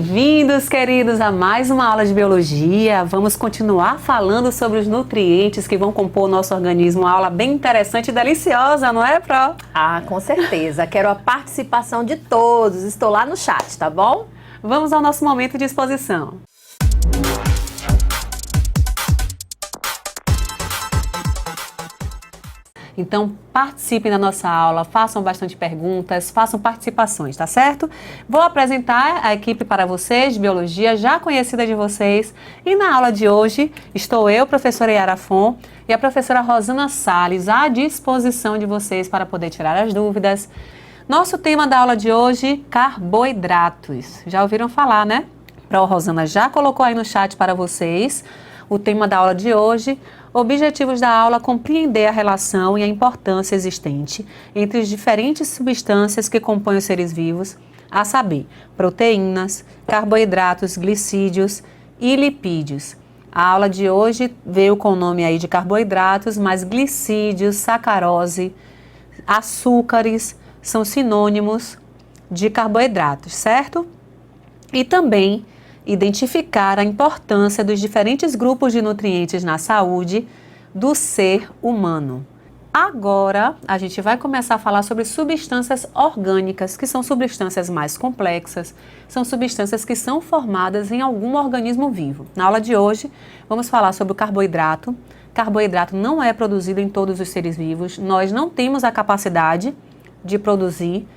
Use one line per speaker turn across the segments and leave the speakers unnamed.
Bem-vindos, queridos, a mais uma aula de biologia. Vamos continuar falando sobre os nutrientes que vão compor o nosso organismo. Uma aula bem interessante e deliciosa, não é, Pro?
Ah, com certeza. Quero a participação de todos. Estou lá no chat, tá bom?
Vamos ao nosso momento de exposição. Então, participem da nossa aula, façam bastante perguntas, façam participações, tá certo? Vou apresentar a equipe para vocês de biologia, já conhecida de vocês. E na aula de hoje, estou eu, professora Yara Fon, e a professora Rosana Salles à disposição de vocês para poder tirar as dúvidas. Nosso tema da aula de hoje, carboidratos. Já ouviram falar, né? A Rosana já colocou aí no chat para vocês o tema da aula de hoje. Objetivos da aula: compreender a relação e a importância existente entre as diferentes substâncias que compõem os seres vivos, a saber, proteínas, carboidratos, glicídios e lipídios. A aula de hoje veio com o nome aí de carboidratos, mas glicídios, sacarose, açúcares são sinônimos de carboidratos, certo? E também identificar a importância dos diferentes grupos de nutrientes na saúde do ser humano. Agora, a gente vai começar a falar sobre substâncias orgânicas, que são substâncias mais complexas, são substâncias que são formadas em algum organismo vivo. Na aula de hoje, vamos falar sobre o carboidrato. Carboidrato não é produzido em todos os seres vivos, nós não temos a capacidade de produzir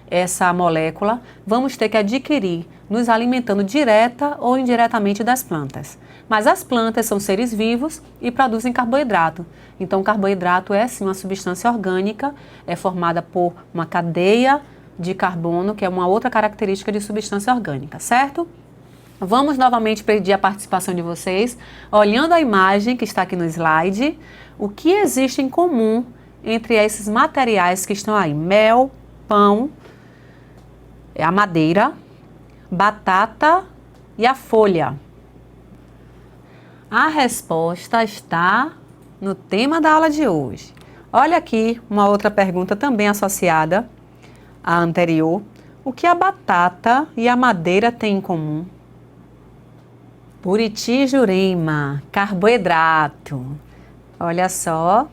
essa molécula, vamos ter que adquirir nos alimentando direta ou indiretamente das plantas. Mas as plantas são seres vivos e produzem carboidrato. Então, o carboidrato é sim uma substância orgânica, é formada por uma cadeia de carbono, que é uma outra característica de substância orgânica, certo? Vamos novamente pedir a participação de vocês, olhando a imagem que está aqui no slide, o que existe em comum entre esses materiais que estão aí: mel, pão, a madeira, batata e a folha. A resposta está no tema da aula de hoje. Olha aqui uma outra pergunta também associada à anterior. O que a batata e a madeira têm em comum? Buriti, Jurema, carboidrato. Olha só.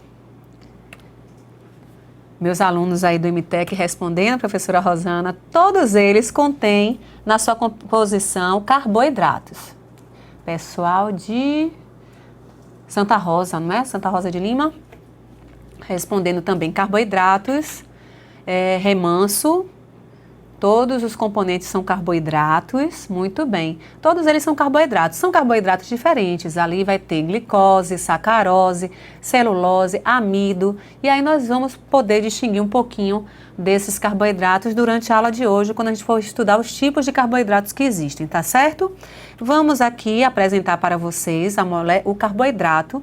Meus alunos aí do MTEC respondendo, professora Rosana, todos eles contêm na sua composição carboidratos. Pessoal de Santa Rosa, não é? Santa Rosa de Lima, respondendo também carboidratos. Remanso, todos os componentes são carboidratos, muito bem. Todos eles são carboidratos diferentes. Ali vai ter glicose, sacarose, celulose, amido. E aí nós vamos poder distinguir um pouquinho desses carboidratos durante a aula de hoje, quando a gente for estudar os tipos de carboidratos que existem, tá certo? Vamos aqui apresentar para vocês o carboidrato.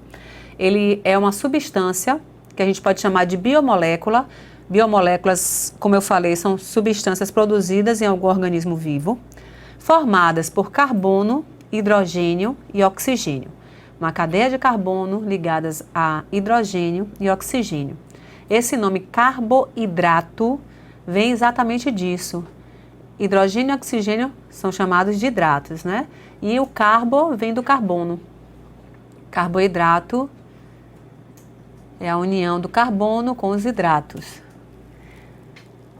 Ele é uma substância que a gente pode chamar de biomolécula. Biomoléculas, como eu falei, são substâncias produzidas em algum organismo vivo, formadas por carbono, hidrogênio e oxigênio. Uma cadeia de carbono ligadas a hidrogênio e oxigênio. Esse nome carboidrato vem exatamente disso. Hidrogênio e oxigênio são chamados de hidratos, né? E o carbo vem do carbono. Carboidrato é a união do carbono com os hidratos.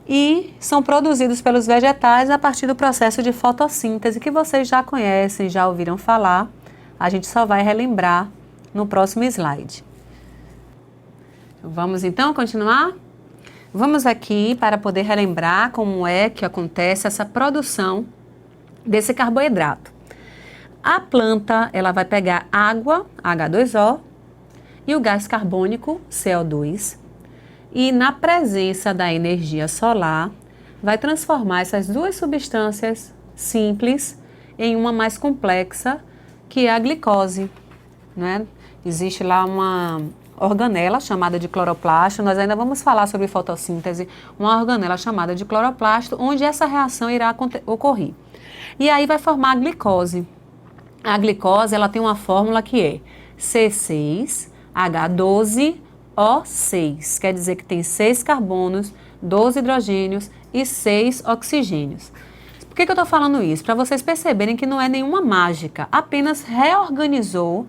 E são produzidos pelos vegetais a partir do processo de fotossíntese, que vocês já conhecem, já ouviram falar. A gente só vai relembrar no próximo slide. Vamos então continuar? Vamos aqui para poder relembrar como é que acontece essa produção desse carboidrato. A planta, ela vai pegar água, H2O, e o gás carbônico, CO2, e na presença da energia solar, vai transformar essas duas substâncias simples em uma mais complexa, que é a glicose, né? Existe lá uma organela chamada de cloroplasto, nós ainda vamos falar sobre fotossíntese, uma organela chamada de cloroplasto, onde essa reação irá ocorrer. E aí vai formar a glicose. A glicose, ela tem uma fórmula que é C6H12O6, quer dizer que tem 6 carbonos, 12 hidrogênios e 6 oxigênios. que eu estou falando isso? Para vocês perceberem que não é nenhuma mágica, apenas reorganizou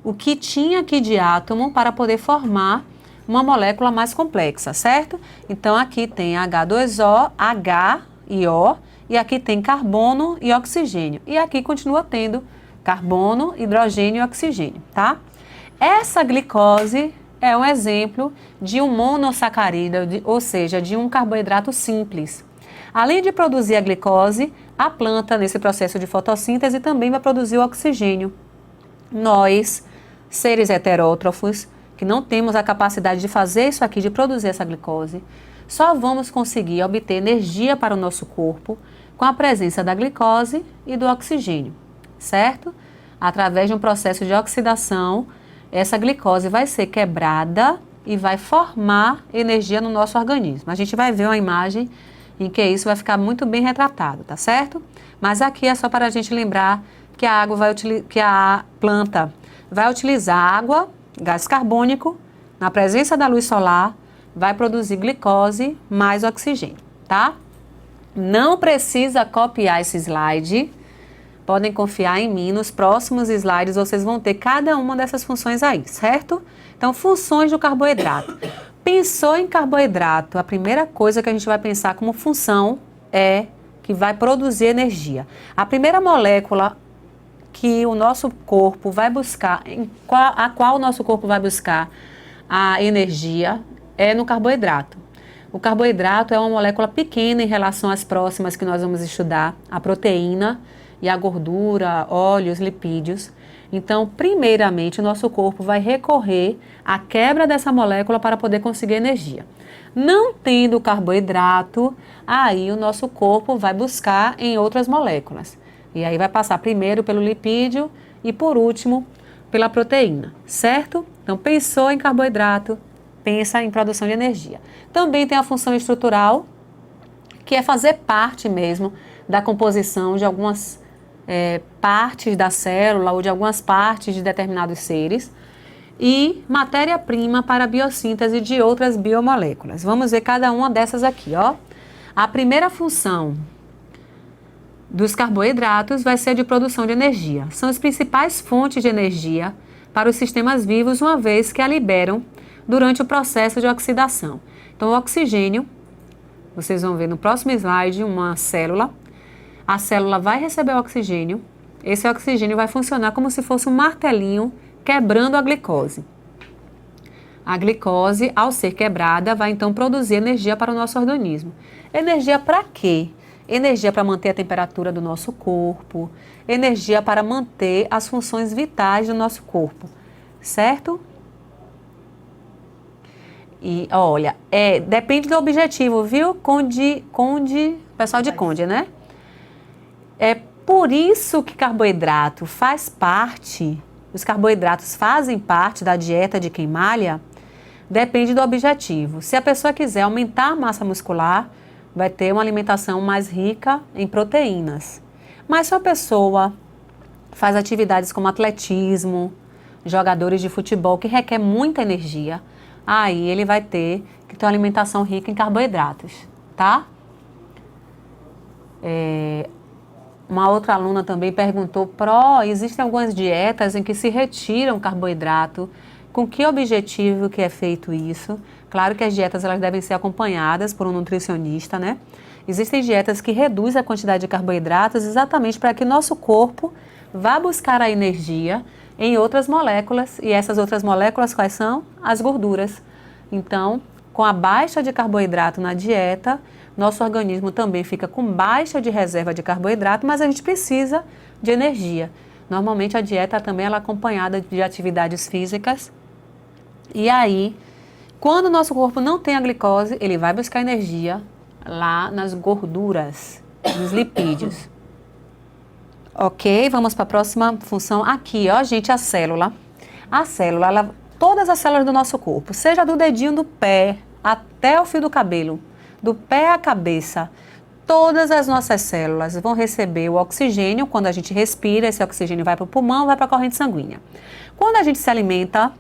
o que tinha aqui de átomo para poder formar uma molécula mais complexa, certo? Então, aqui tem H2O, H e O, e aqui tem carbono e oxigênio. E aqui continua tendo carbono, hidrogênio e oxigênio, tá? Essa glicose é um exemplo de um monossacarídeo, ou seja, de um carboidrato simples. Além de produzir a glicose, a planta, nesse processo de fotossíntese, também vai produzir o oxigênio. Nós, seres heterótrofos, que não temos a capacidade de fazer isso aqui, de produzir essa glicose, só vamos conseguir obter energia para o nosso corpo com a presença da glicose e do oxigênio, certo? Através de um processo de oxidação, essa glicose vai ser quebrada e vai formar energia no nosso organismo. A gente vai ver uma imagem em que isso vai ficar muito bem retratado, tá certo? Mas aqui é só para a gente lembrar que a planta vai utilizar água, gás carbônico, na presença da luz solar, vai produzir glicose mais oxigênio, tá? Não precisa copiar esse slide, podem confiar em mim, nos próximos slides vocês vão ter cada uma dessas funções aí, certo? Então, funções do carboidrato. Pensou em carboidrato, a primeira coisa que a gente vai pensar como função é que vai produzir energia. A primeira molécula que o nosso corpo vai buscar, a qual o nosso corpo vai buscar a energia é no carboidrato. O carboidrato é uma molécula pequena em relação às próximas que nós vamos estudar, a proteína e a gordura, óleos, lipídios. Então, primeiramente, o nosso corpo vai recorrer à quebra dessa molécula para poder conseguir energia. Não tendo carboidrato, aí o nosso corpo vai buscar em outras moléculas. E aí vai passar primeiro pelo lipídio e, por último, pela proteína, certo? Então, pensou em carboidrato, pensa em produção de energia. Também tem a função estrutural, que é fazer parte mesmo da composição de algumas partes da célula ou de algumas partes de determinados seres. E matéria-prima para a biossíntese de outras biomoléculas. Vamos ver cada uma dessas aqui, ó. A primeira função dos carboidratos vai ser de produção de energia. São as principais fontes de energia para os sistemas vivos, uma vez que a liberam durante o processo de oxidação. Então, o oxigênio, vocês vão ver no próximo slide uma célula. A célula vai receber o oxigênio. Esse oxigênio vai funcionar como se fosse um martelinho quebrando a glicose. A glicose, ao ser quebrada, vai então produzir energia para o nosso organismo. Energia para quê? Energia para manter a temperatura do nosso corpo, energia para manter as funções vitais do nosso corpo, certo? E olha, depende do objetivo, viu? Pessoal de Conde, né? É por isso que carboidrato faz parte, os carboidratos fazem parte da dieta de quem malha, depende do objetivo. Se a pessoa quiser aumentar a massa muscular, vai ter uma alimentação mais rica em proteínas. Mas se a pessoa faz atividades como atletismo, jogadores de futebol que requer muita energia, aí ele vai ter que ter uma alimentação rica em carboidratos, tá? Uma outra aluna também perguntou, existem algumas dietas em que se retiram carboidrato, com que objetivo que é feito isso? Claro que as dietas elas devem ser acompanhadas por um nutricionista, né? Existem dietas que reduzem a quantidade de carboidratos exatamente para que nosso corpo vá buscar a energia em outras moléculas, e essas outras moléculas quais são? As gorduras. Então, com a baixa de carboidrato na dieta, nosso organismo também fica com baixa de reserva de carboidrato, mas a gente precisa de energia. Normalmente a dieta também ela é acompanhada de atividades físicas. E aí, quando o nosso corpo não tem a glicose, ele vai buscar energia lá nas gorduras, nos lipídios. Ok, vamos para a próxima função. Aqui, ó, gente, a célula. A célula, todas as células do nosso corpo, seja do dedinho do pé até o fio do cabelo, do pé à cabeça, todas as nossas células vão receber o oxigênio. Quando a gente respira, esse oxigênio vai para o pulmão, vai para a corrente sanguínea. Quando a gente se alimenta,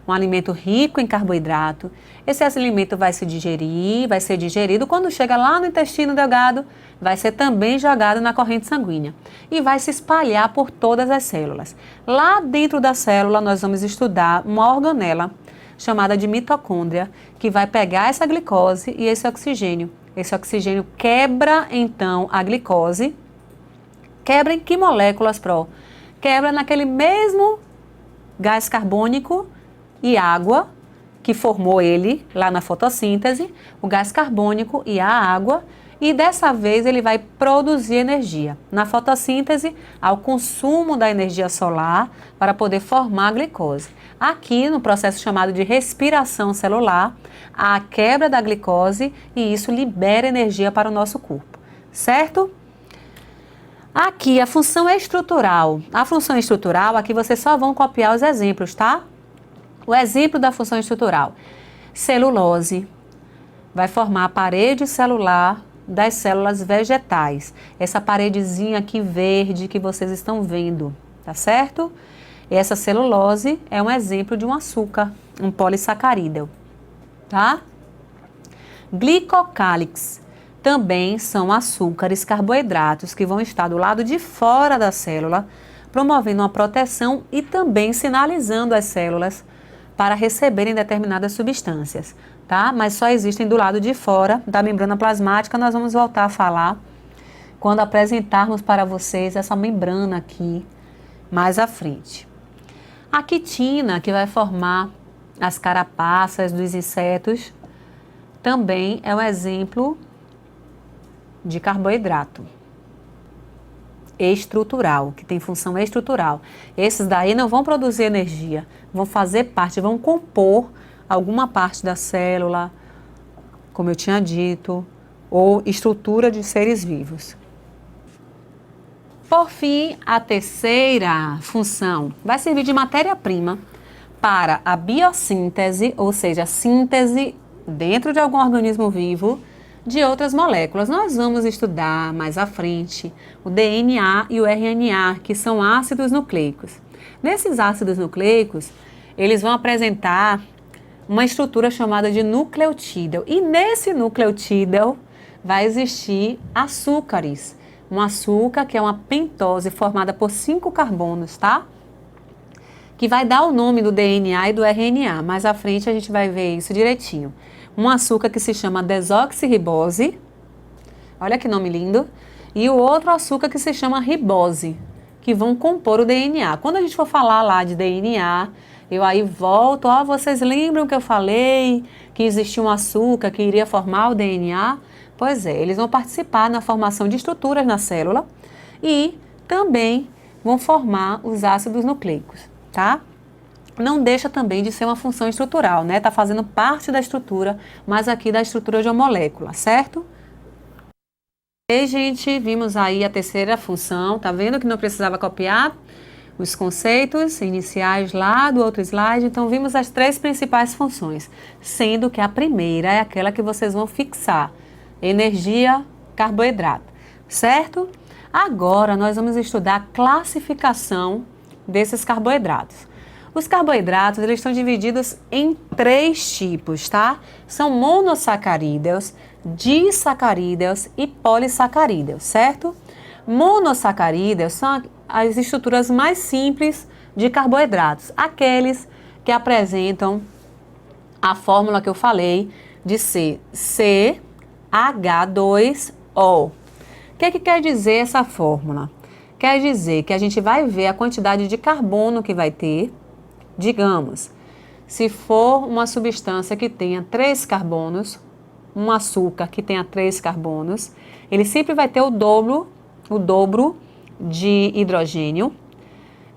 um alimento rico em carboidrato. Esse alimento vai se digerir, vai ser digerido. Quando chega lá no intestino delgado, vai ser também jogado na corrente sanguínea e vai se espalhar por todas as células. Lá dentro da célula, nós vamos estudar uma organela chamada de mitocôndria, que vai pegar essa glicose e esse oxigênio. Esse oxigênio quebra, então, a glicose. Quebra em que moléculas, Pro? Quebra naquele mesmo gás carbônico e água que formou ele lá na fotossíntese, o gás carbônico e a água, e dessa vez ele vai produzir energia. Na fotossíntese, ao consumo da energia solar para poder formar a glicose. Aqui, no processo chamado de respiração celular, há a quebra da glicose e isso libera energia para o nosso corpo, certo? Aqui, a função estrutural. A função estrutural, aqui vocês só vão copiar os exemplos, tá? O exemplo da função estrutural. Celulose vai formar a parede celular das células vegetais. Essa paredezinha aqui verde que vocês estão vendo, tá certo? Essa celulose é um exemplo de um açúcar, um polissacarídeo, tá? Glicocálix também são açúcares, carboidratos que vão estar do lado de fora da célula, promovendo uma proteção e também sinalizando as células para receberem determinadas substâncias, tá? Mas só existem do lado de fora da membrana plasmática. Nós vamos voltar a falar quando apresentarmos para vocês essa membrana aqui mais à frente. A quitina, que vai formar as carapaças dos insetos, também é um exemplo de carboidrato estrutural, que tem função estrutural. Esses daí não vão produzir energia, vão fazer parte, vão compor alguma parte da célula, como eu tinha dito, ou estrutura de seres vivos. Por fim, a terceira função vai servir de matéria-prima para a biossíntese, ou seja, a síntese dentro de algum organismo vivo de outras moléculas. Nós vamos estudar mais à frente o DNA e o RNA, que são ácidos nucleicos. Nesses ácidos nucleicos, eles vão apresentar uma estrutura chamada de nucleotídeo. E nesse nucleotídeo vai existir açúcares. Um açúcar que é uma pentose formada por 5 carbonos, tá? Que vai dar o nome do DNA e do RNA. Mais à frente a gente vai ver isso direitinho. Um açúcar que se chama desoxirribose, olha que nome lindo, e o outro açúcar que se chama ribose, que vão compor o DNA. Quando a gente for falar lá de DNA, eu aí volto, vocês lembram que eu falei que existia um açúcar que iria formar o DNA? Pois é, eles vão participar na formação de estruturas na célula e também vão formar os ácidos nucleicos, tá? Não deixa também de ser uma função estrutural, né? Tá fazendo parte da estrutura, mas aqui da estrutura de uma molécula, certo? E, gente, vimos aí a terceira função, tá vendo que não precisava copiar os conceitos iniciais lá do outro slide? Então, vimos as 3 principais funções, sendo que a primeira é aquela que vocês vão fixar, energia, carboidrato, certo? Agora, nós vamos estudar a classificação desses carboidratos. Os carboidratos, eles estão divididos em 3 tipos, tá? São monossacarídeos, disacarídeos e polissacarídeos, certo? Monossacarídeos são as estruturas mais simples de carboidratos, aqueles que apresentam a fórmula que eu falei de ser CH2O. O que quer dizer essa fórmula? Quer dizer que a gente vai ver a quantidade de carbono que vai ter. Digamos, se for uma substância que tenha 3 carbonos, um açúcar que tenha 3 carbonos, ele sempre vai ter o dobro de hidrogênio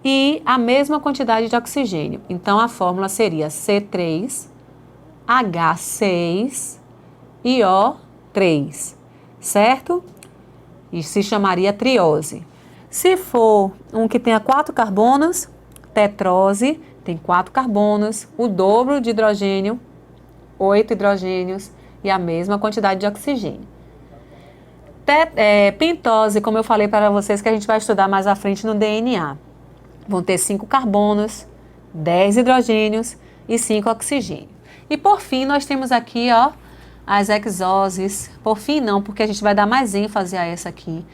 e a mesma quantidade de oxigênio. Então, a fórmula seria C3H6IO3, certo? E se chamaria triose. Se for um que tenha 4 carbonos, tetrose, tem 4 carbonos, o dobro de hidrogênio, 8 hidrogênios e a mesma quantidade de oxigênio. Pentose, como eu falei para vocês, que a gente vai estudar mais à frente no DNA. Vão ter 5 carbonos, 10 hidrogênios e 5 oxigênio. E por fim, nós temos aqui, ó, as exoses. Por fim, não, porque a gente vai dar mais ênfase a essa aqui.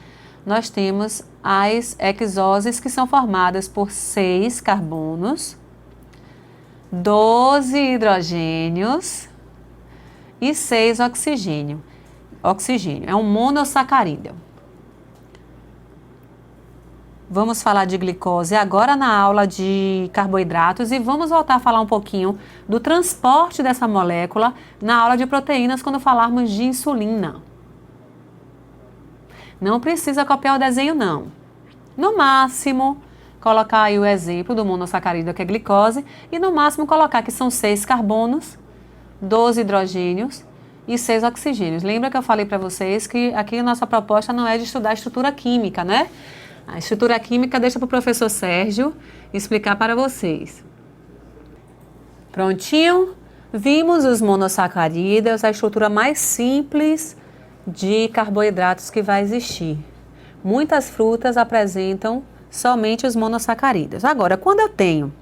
Nós temos as exoses que são formadas por 6 carbonos, 12 hidrogênios e 6 oxigênio. É um monossacarídeo. Vamos falar de glicose agora na aula de carboidratos e vamos voltar a falar um pouquinho do transporte dessa molécula na aula de proteínas quando falarmos de insulina. Não precisa copiar o desenho, não. No máximo, colocar aí o exemplo do monossacarídeo, que é glicose, e no máximo colocar que são 6 carbonos, 12 hidrogênios e 6 oxigênios. Lembra que eu falei para vocês que aqui a nossa proposta não é de estudar a estrutura química, né? A estrutura química deixa para o professor Sérgio explicar para vocês. Prontinho? Vimos os monossacarídeos, a estrutura mais simples de carboidratos que vai existir. Muitas frutas apresentam somente os monossacarídeos. Agora, quando eu tenho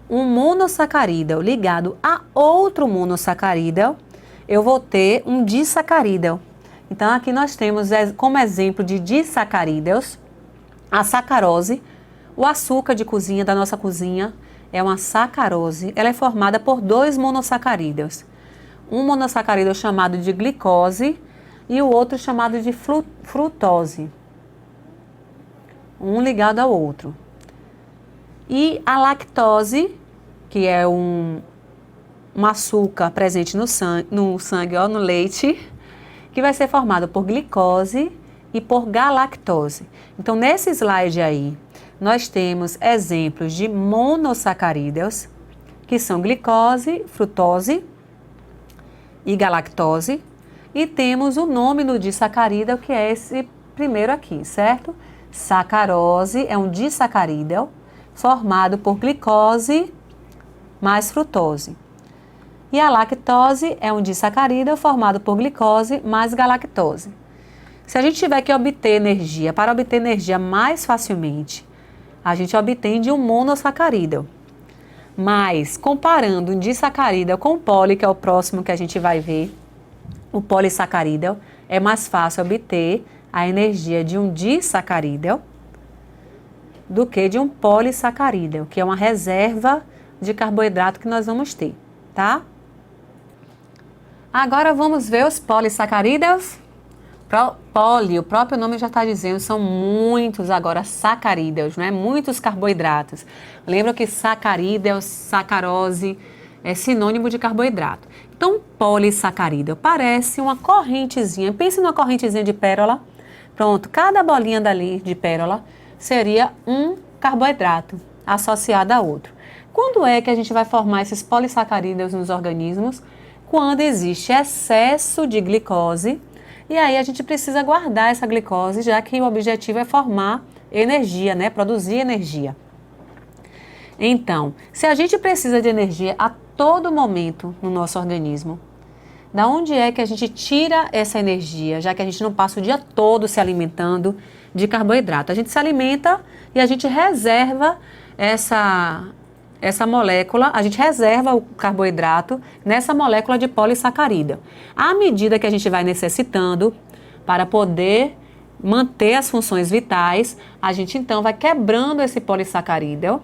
um monossacarídeo ligado a outro monossacarídeo, eu vou ter um disacarídeo. Então, aqui nós temos como exemplo de disacarídeos a sacarose. O açúcar de cozinha da nossa cozinha é uma sacarose. Ela é formada por 2 monossacarídeos. Um monossacarídeo chamado de glicose e o outro chamado de frutose. Um ligado ao outro. E a lactose, que é um açúcar presente no sangue, ó, no leite, que vai ser formado por glicose e por galactose. Então, nesse slide aí, nós temos exemplos de monossacarídeos, que são glicose, frutose e galactose, e temos o nome do disacarídeo, que é esse primeiro aqui, certo? Sacarose é um disacarídeo formado por glicose mais frutose. E a lactose é um disacarídeo formado por glicose mais galactose. Se a gente tiver que obter energia, para obter energia mais facilmente, a gente obtém de um monossacarídeo. Mas, comparando um disacarídeo com o poli, que é o próximo que a gente vai ver, o polissacarídeo, é mais fácil obter a energia de um disacarídeo do que de um polissacarídeo, que é uma reserva de carboidrato que nós vamos ter, tá? Agora vamos ver os polissacarídeos. Poli, o próprio nome já está dizendo, são muitos agora sacarídeos, né? Muitos carboidratos. Lembra que sacarídeos, sacarose é sinônimo de carboidrato. Então, polissacarídeo parece uma correntezinha. Pense numa correntezinha de pérola. Pronto, cada bolinha dali de pérola seria um carboidrato associado a outro. Quando é que a gente vai formar esses polissacarídeos nos organismos? Quando existe excesso de glicose. E aí a gente precisa guardar essa glicose, já que o objetivo é formar energia, né? Produzir energia. Então, se a gente precisa de energia a todo momento no nosso organismo, da onde é que a gente tira essa energia, já que a gente não passa o dia todo se alimentando de carboidrato? A gente se alimenta e a gente reserva essa molécula, a gente reserva o carboidrato nessa molécula de polissacarídeo. À medida que a gente vai necessitando para poder manter as funções vitais, a gente então vai quebrando esse polissacarídeo.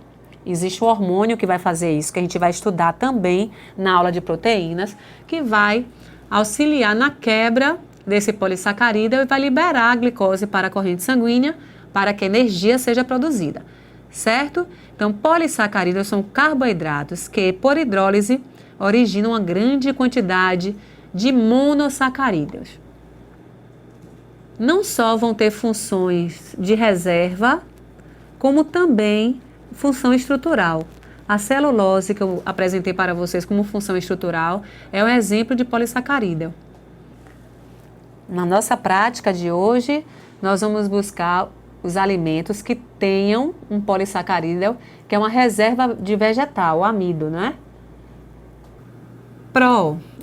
Existe um hormônio que vai fazer isso, que a gente vai estudar também na aula de proteínas, que vai auxiliar na quebra desse polissacarídeo e vai liberar a glicose para a corrente sanguínea para que a energia seja produzida. Certo? Então, polissacarídeos são carboidratos que, por hidrólise, originam uma grande quantidade de monossacarídeos. Não só vão ter funções de reserva, como também função estrutural. A celulose, que eu apresentei para vocês como função estrutural, é um exemplo de polissacarídeo. Na nossa prática de hoje, nós vamos buscar os alimentos que tenham um polissacarídeo, que é uma reserva de vegetal, o amido, né?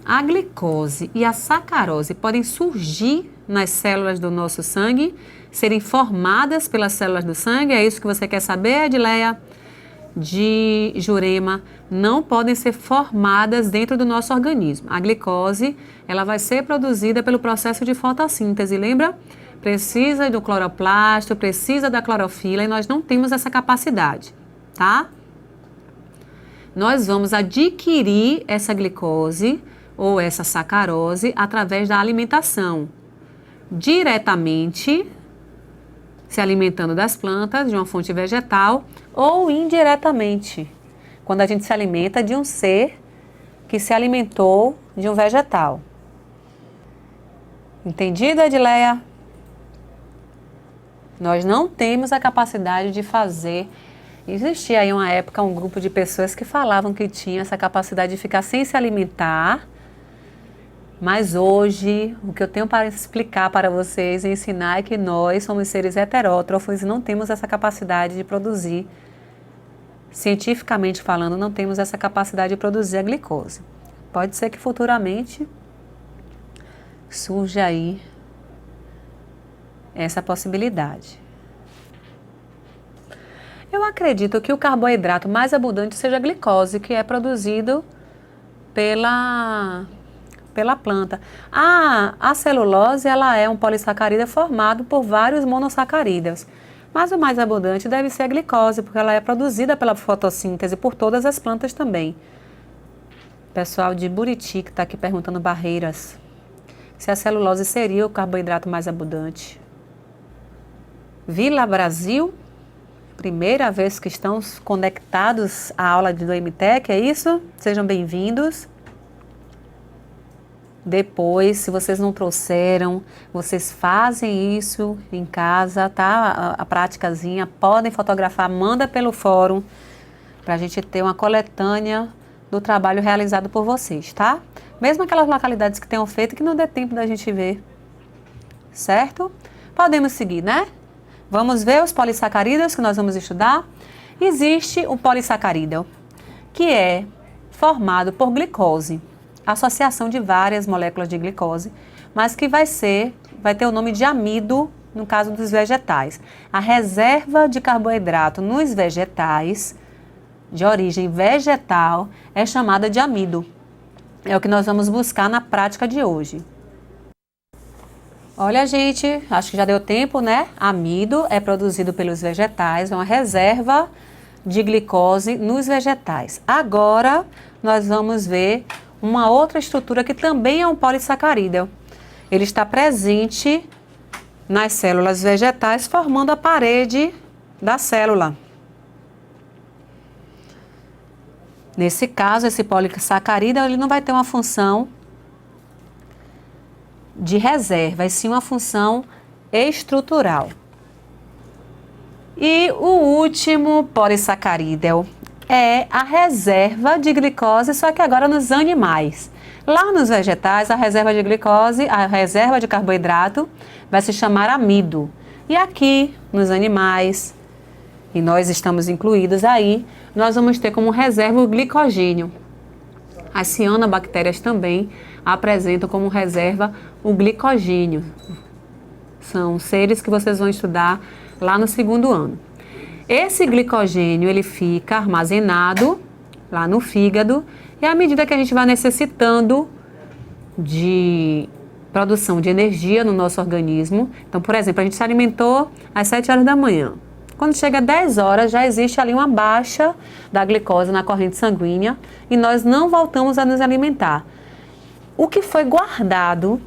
A glicose e a sacarose podem surgir nas células do nosso sangue, serem formadas pelas células do sangue, é isso que você quer saber, Edileia? de Jurema não podem ser formadas dentro do nosso organismo. A glicose, ela vai ser produzida pelo processo de fotossíntese, lembra? Precisa do cloroplasto, precisa da clorofila e nós não temos essa capacidade, tá? Nós vamos adquirir essa glicose ou essa sacarose através da alimentação, diretamente se alimentando das plantas, de uma fonte vegetal, ou indiretamente, quando a gente se alimenta de um ser que se alimentou de um vegetal. Entendido, Edileia? Nós não temos a capacidade de fazer. Existia aí uma época um grupo de pessoas que falavam que tinha essa capacidade de ficar sem se alimentar, mas hoje o que eu tenho para explicar para vocês e ensinar é que nós somos seres heterótrofos e não temos essa capacidade de produzir, cientificamente falando, não temos essa capacidade de produzir a glicose. Pode ser que futuramente surja aí essa possibilidade. Eu acredito que o carboidrato mais abundante seja a glicose, que é produzido pela planta. A celulose, ela é um polissacarídeo formado por vários monossacarídeos, mas o mais abundante deve ser a glicose, porque ela é produzida pela fotossíntese por todas as plantas também. Pessoal de Buriti que está aqui perguntando Barreiras, se a celulose seria o carboidrato mais abundante. Vila Brasil, primeira vez que estão conectados à aula do MTech, é isso? Sejam bem-vindos. Depois, se vocês não trouxeram, vocês fazem isso em casa, tá? A praticazinha, podem fotografar, manda pelo fórum, para a gente ter uma coletânea do trabalho realizado por vocês, tá? Mesmo aquelas localidades que tenham feito, que não dê tempo da gente ver, certo? Podemos seguir, né? Vamos ver os polissacarídeos que nós vamos estudar. Existe o polissacarídeo, que é formado por glicose, associação de várias moléculas de glicose, mas que vai ter o nome de amido no caso dos vegetais. A reserva de carboidrato nos vegetais, de origem vegetal, é chamada de amido. É o que nós vamos buscar na prática de hoje. Olha, gente, acho que já deu tempo, né? Amido é produzido pelos vegetais, é uma reserva de glicose nos vegetais. Agora, nós vamos ver uma outra estrutura que também é um polissacarídeo. Ele está presente nas células vegetais, formando a parede da célula. Nesse caso, esse polissacarídeo ele não vai ter uma função de reserva, e sim uma função estrutural. E o último polissacarídeo é a reserva de glicose, só que agora nos animais. Lá nos vegetais, a reserva de glicose, a reserva de carboidrato, vai se chamar amido. E aqui, nos animais, e nós estamos incluídos aí, nós vamos ter como reserva o glicogênio. As cianobactérias também apresentam como reserva o glicogênio. São seres que vocês vão estudar lá no segundo ano. Esse glicogênio, ele fica armazenado lá no fígado e à medida que a gente vai necessitando de produção de energia no nosso organismo, então, por exemplo, a gente se alimentou às 7 horas da manhã. Quando chega a 10 horas, já existe ali uma baixa da glicose na corrente sanguínea e nós não voltamos a nos alimentar. O que foi guardado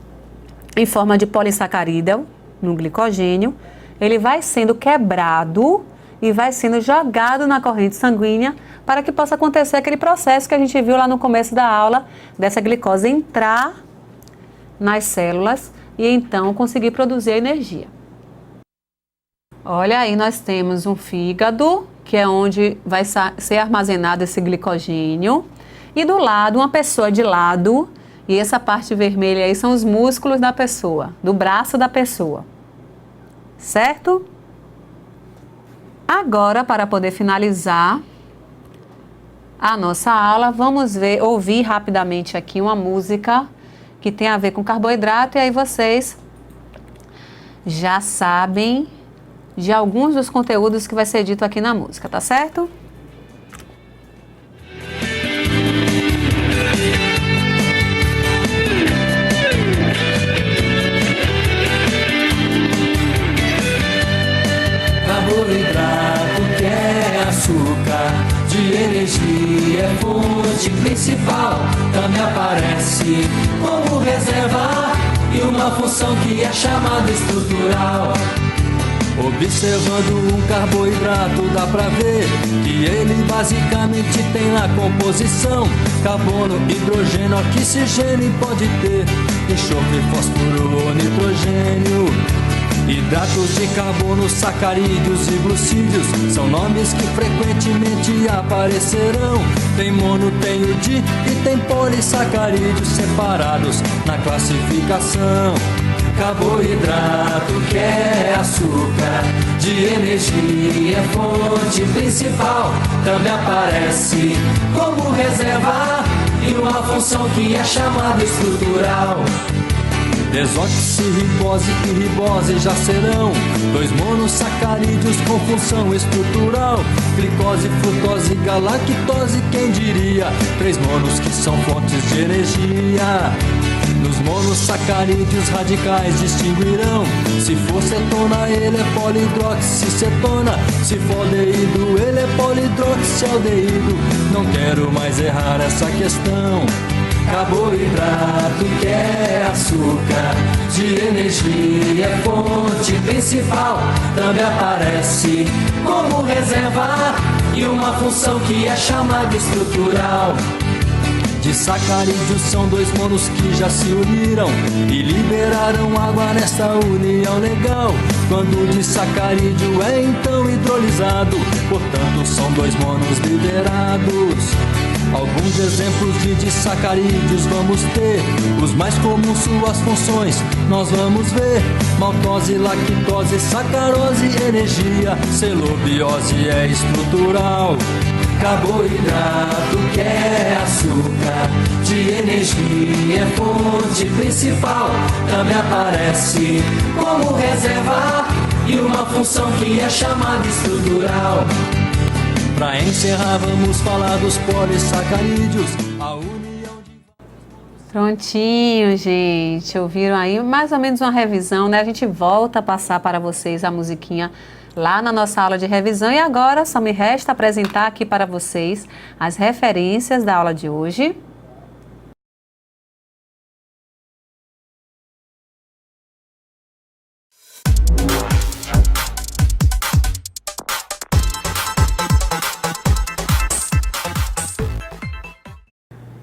em forma de polissacarídeo no glicogênio, ele vai sendo quebrado e vai sendo jogado na corrente sanguínea para que possa acontecer aquele processo que a gente viu lá no começo da aula, dessa glicose entrar nas células e então conseguir produzir a energia. Olha aí, nós temos um fígado, que é onde vai ser armazenado esse glicogênio, e do lado, uma pessoa de lado, e essa parte vermelha aí são os músculos da pessoa, do braço da pessoa, certo? Agora, para poder finalizar a nossa aula, vamos ouvir rapidamente aqui uma música que tem a ver com carboidrato, e aí vocês já sabem de alguns dos conteúdos que vai ser dito aqui na música, tá certo?
açúcar, de energia, é fonte principal. Também aparece como reserva e uma função que é chamada estrutural. Observando um carboidrato dá pra ver que ele basicamente tem na composição carbono, hidrogênio, oxigênio e pode ter enxofre, fósforo ou nitrogênio. Hidratos de carbono, sacarídeos e glucídeos são nomes que frequentemente aparecerão. Tem mono, tem o di e tem polissacarídeos separados na classificação. Carboidrato que é açúcar, de energia, é fonte principal. Também aparece como reserva e uma função que é chamada estrutural. Desoxirribose e ribose já serão dois monossacarídeos com função estrutural. Glicose, frutose, galactose, quem diria? Três monos que são fontes de energia. Nos monossacarídeos radicais distinguirão. Se for cetona, ele é polihidroxicetona. Se for aldeído, ele é polihidroxialdeído. Não quero mais errar essa questão. Carboidrato que é açúcar, de energia, é fonte principal. Também aparece como reserva e uma função que é chamada estrutural. Disacarídeos são dois monos que já se uniram e liberaram água nessa união legal. Quando o disacarídeo é então hidrolisado, portanto são dois monos liberados. Alguns exemplos de disacarídeos vamos ter. Os mais comuns, suas funções, nós vamos ver. Maltose, lactose, sacarose, energia. Celobiose é estrutural. Carboidrato que é açúcar, de energia, é fonte principal. Também aparece como reserva e uma função que é chamada estrutural. Pra encerrar, vamos falar dos polissacarídeos. A união de...
Prontinho, gente. Ouviram aí mais ou menos uma revisão, né? A gente volta a passar para vocês a musiquinha lá na nossa aula de revisão. E agora só me resta apresentar aqui para vocês as referências da aula de hoje.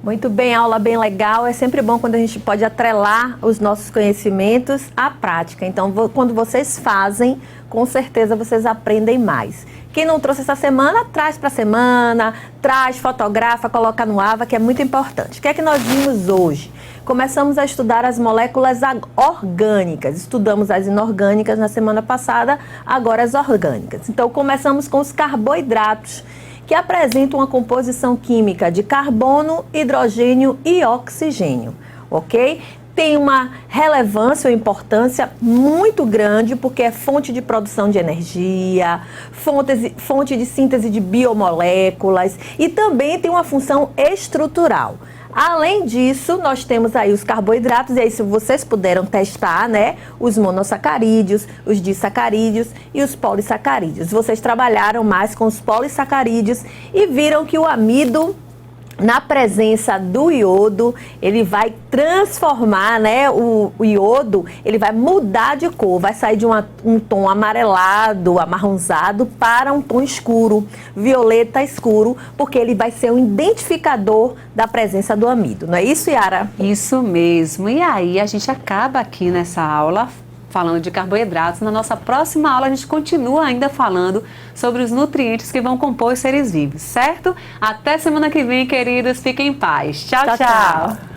Muito bem, aula bem legal. É sempre bom quando a gente pode atrelar os nossos conhecimentos à prática. Então, quando vocês fazem, com certeza vocês aprendem mais. Quem não trouxe essa semana, traz para a semana, traz, fotografa, coloca no AVA, que é muito importante. O que é que nós vimos hoje? Começamos a estudar as moléculas orgânicas. Estudamos as inorgânicas na semana passada, agora as orgânicas. Então, começamos com os carboidratos, que apresentam uma composição química de carbono, hidrogênio e oxigênio, ok? Tem uma relevância ou importância muito grande, porque é fonte de produção de energia, fonte de síntese de biomoléculas e também tem uma função estrutural. Além disso, nós temos aí os carboidratos, e aí se vocês puderam testar, né, os monossacarídeos, os disacarídeos e os polissacarídeos. Vocês trabalharam mais com os polissacarídeos e viram que o amido, na presença do iodo, ele vai transformar, né, o iodo, ele vai mudar de cor, vai sair de um tom amarelado, amarronzado, para um tom escuro, violeta escuro, porque ele vai ser um identificador da presença do amido. Não é isso, Yara?
Isso mesmo. E aí a gente acaba aqui nessa aula falando de carboidratos. Na nossa próxima aula a gente continua ainda falando sobre os nutrientes que vão compor os seres vivos, certo? Até semana que vem, queridos. Fiquem em paz. Tchau, tchau.